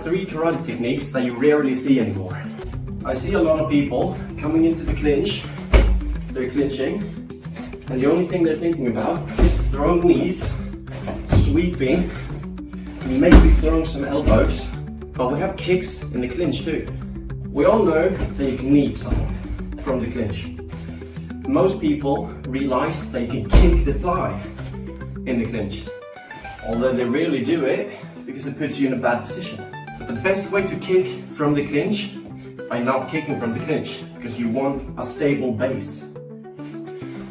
3 karate techniques that you rarely see anymore. I see a lot of people coming into the clinch, they're clinching, and the only thing they're thinking about is throwing knees, sweeping, maybe throwing some elbows, but we have kicks in the clinch too. We all know that you can knee someone from the clinch. Most people realize that you can kick the thigh in the clinch, although they rarely do it because it puts you in a bad position. But the best way to kick from the clinch is by not kicking from the clinch, because you want a stable base.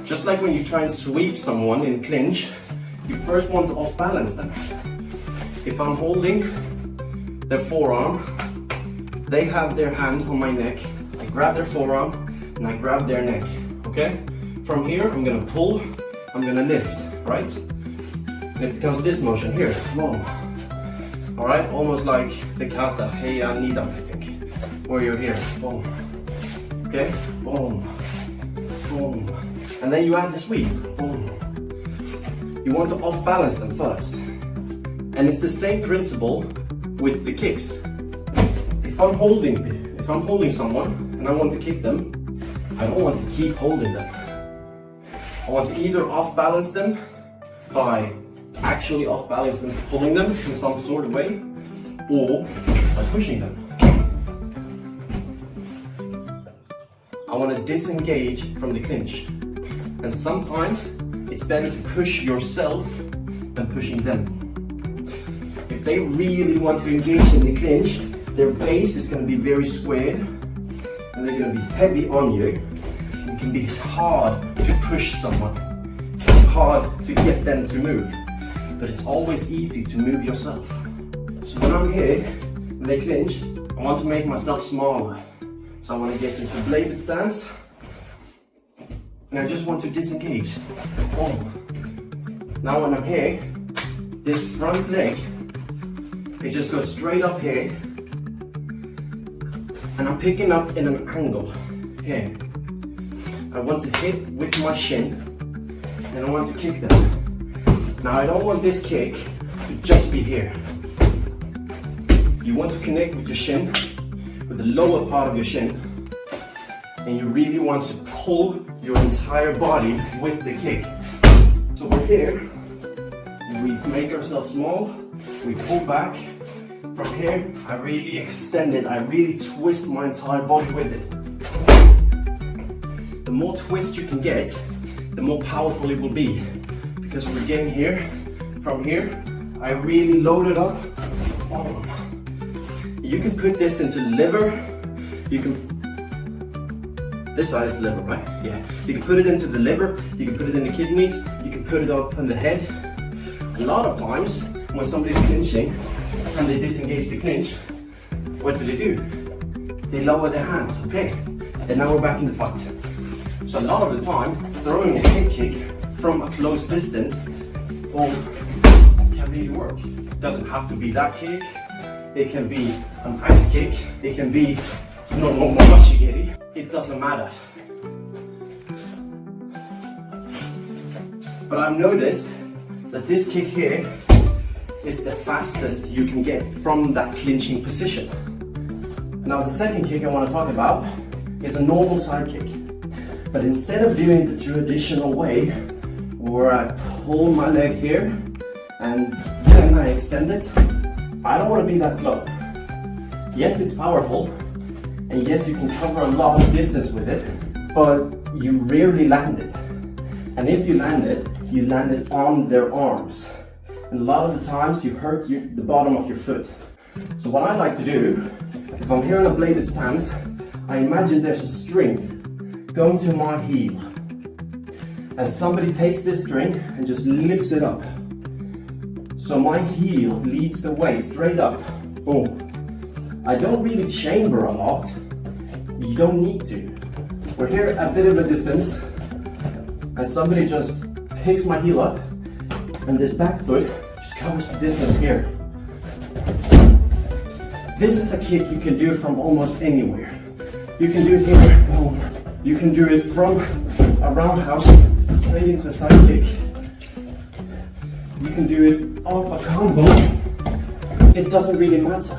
Just like when you try and sweep someone in clinch, you first want to off balance them. If I'm holding their forearm, they have their hand on my neck, I grab their forearm and I grab their neck, okay? From here, I'm gonna pull, I'm gonna lift, right? And it becomes this motion here, boom. All right, almost like the kata, Heiya Nida, I think, where you're here, boom. Okay, boom, boom. And then you add the sweep, boom. You want to off balance them first. And it's the same principle with the kicks. If I'm holding someone and I want to kick them, I don't want to keep holding them. I want to either off balance them by actually off balance them, pulling them in some sort of way, or by pushing them. I want to disengage from the clinch. And sometimes it's better to push yourself than pushing them. If they really want to engage in the clinch, their base is going to be very squared and they're going to be heavy on you. It can be hard to push someone, hard to get them to move, but it's always easy to move yourself. So when I'm here and they clinch, I want to make myself smaller. So I want to get into bladed stance and I just want to disengage. Boom. Now when I'm here, this front leg, it just goes straight up here, and I'm picking up in an angle here. I want to hit with my shin, and I want to kick them. Now I don't want this kick to just be here. You want to connect with your shin, with the lower part of your shin, and you really want to pull your entire body with the kick. So we're here, we make ourselves small, we pull back. From here, I really extend it, I really twist my entire body with it. The more twist you can get, the more powerful it will be. Because we're getting here, from here, I really load it up. You can put this into the liver, you can, this side is the liver, right? Yeah. You can put it into the liver, you can put it in the kidneys, you can put it up on the head. A lot of times, when somebody's clinching, and they disengage the clinch, what do? They lower their hands, okay? And now we're back in the fight. So a lot of the time, throwing a head kick from a close distance can really work. It doesn't have to be that kick. It can be an ice kick. It can be no machigiri. It doesn't matter. But I've noticed that this kick here is the fastest you can get from that clinching position. Now the second kick I want to talk about is a normal side kick. But instead of doing the traditional way, where I pull my leg here and then I extend it, I don't want to be that slow. Yes, it's powerful, and yes, you can cover a lot of distance with it, but you rarely land it. And if you land it on their arms. And a lot of the times you hurt the bottom of your foot. So what I like to do, if I'm here in a bladed stance, I imagine there's a string going to my heel. And somebody takes this string and just lifts it up. So my heel leads the way straight up, boom. I don't really chamber a lot. You don't need to. We're here at a bit of a distance and somebody just picks my heel up and this back foot just covers the distance here. This is a kick you can do from almost anywhere. You can do it here, boom. You can do it from a roundhouse straight into a side kick. You can do it off a combo. It doesn't really matter.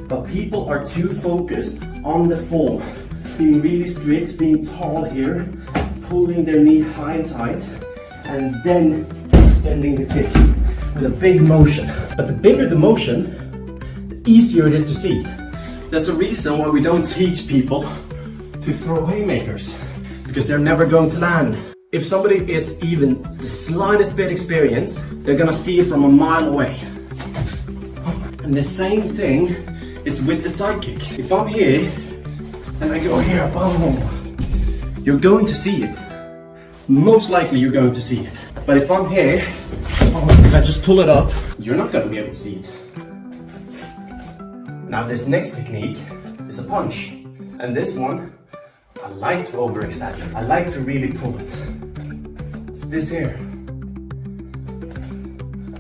But people are too focused on the form, being really strict, being tall here, pulling their knee high and tight, and then extending the kick with a big motion. But the bigger the motion, the easier it is to see. There's a reason why we don't teach people to throw haymakers, because they're never going to land. If somebody is even the slightest bit experienced, they're gonna see it from a mile away. And the same thing is with the side kick. If I'm here and I go here, boom, you're going to see it. Most likely you're going to see it. But if I'm here, if I just pull it up, you're not going to be able to see it. Now this next technique is a punch. And this one, I like to over-exaggerate. I like to really pull it. It's this here.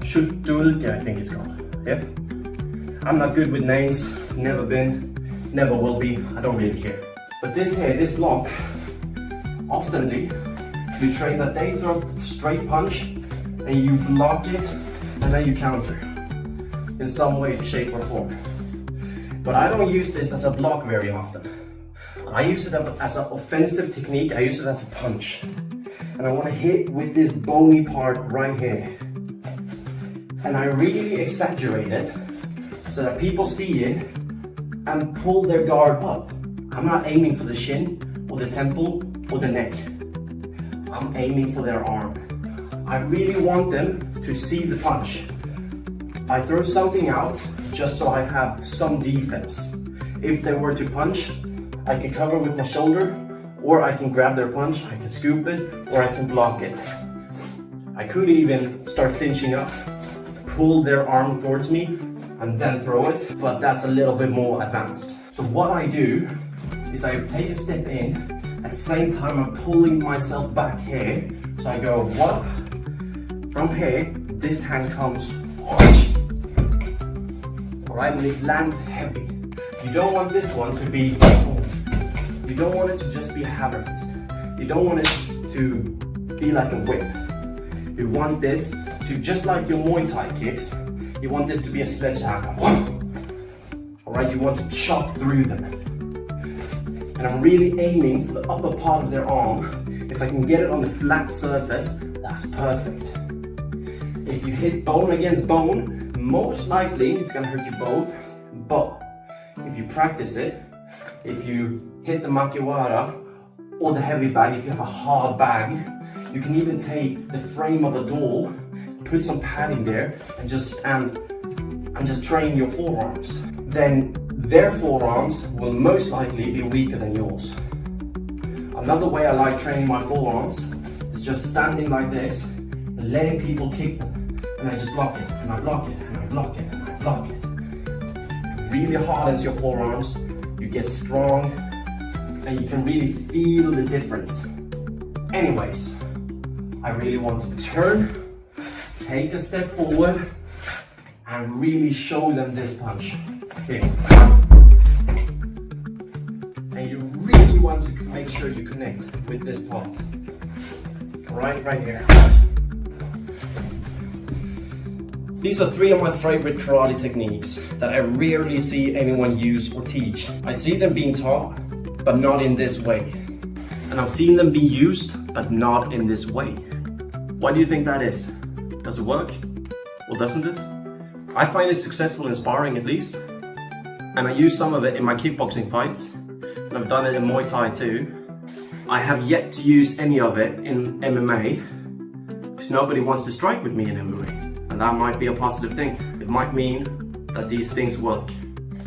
Schuttulke, I think it's called. Yeah? I'm not good with names, never been, never will be, I don't really care. But this here, this block, oftenly, you train that they throw straight punch and you block it and then you counter in some way, shape or form. But I don't use this as a block very often. I use it as an offensive technique, I use it as a punch. And I want to hit with this bony part right here. And I really exaggerate it so that people see it and pull their guard up. I'm not aiming for the shin or the temple or the neck. I'm aiming for their arm. I really want them to see the punch. I throw something out just so I have some defense. If they were to punch, I can cover with my shoulder, or I can grab their punch, I can scoop it, or I can block it. I could even start clinching up, pull their arm towards me, and then throw it, but that's a little bit more advanced. So what I do is I take a step in, at the same time I'm pulling myself back here. So I go, what? From here, this hand comes, alright, and it lands heavy. You don't want this one to be, you don't want it to just be a hammer fist. You don't want it to be like a whip. You want this to, just like your Muay Thai kicks, you want this to be a sledgehammer. Alright, you want to chop through them. And I'm really aiming for the upper part of their arm. If I can get it on the flat surface, that's perfect. If you hit bone against bone, most likely it's gonna hurt you both. But if you practice it, if you hit the makiwara or the heavy bag, if you have a hard bag, you can even take the frame of a door, put some padding there, and just train your forearms. Then their forearms will most likely be weaker than yours. Another way I like training my forearms is just standing like this and letting people kick them. And I just block it, and I block it, and I block it, and I block it. It really hardens your forearms, you get strong, and you can really feel the difference. Anyways, I really want to turn, take a step forward, and really show them this punch. Here. And you really want to make sure you connect with this part. Right here. These are three of my favorite karate techniques that I rarely see anyone use or teach. I see them being taught, but not in this way. And I've seen them be used, but not in this way. Why do you think that is? Does it work? Or doesn't it? I find it successful in sparring at least. And I use some of it in my kickboxing fights. And I've done it in Muay Thai too. I have yet to use any of it in MMA, because nobody wants to strike with me in MMA. And that might be a positive thing. It might mean that these things work.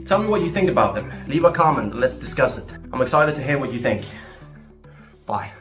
Tell me what you think about them. Leave a comment, let's discuss it. I'm excited to hear what you think. Bye.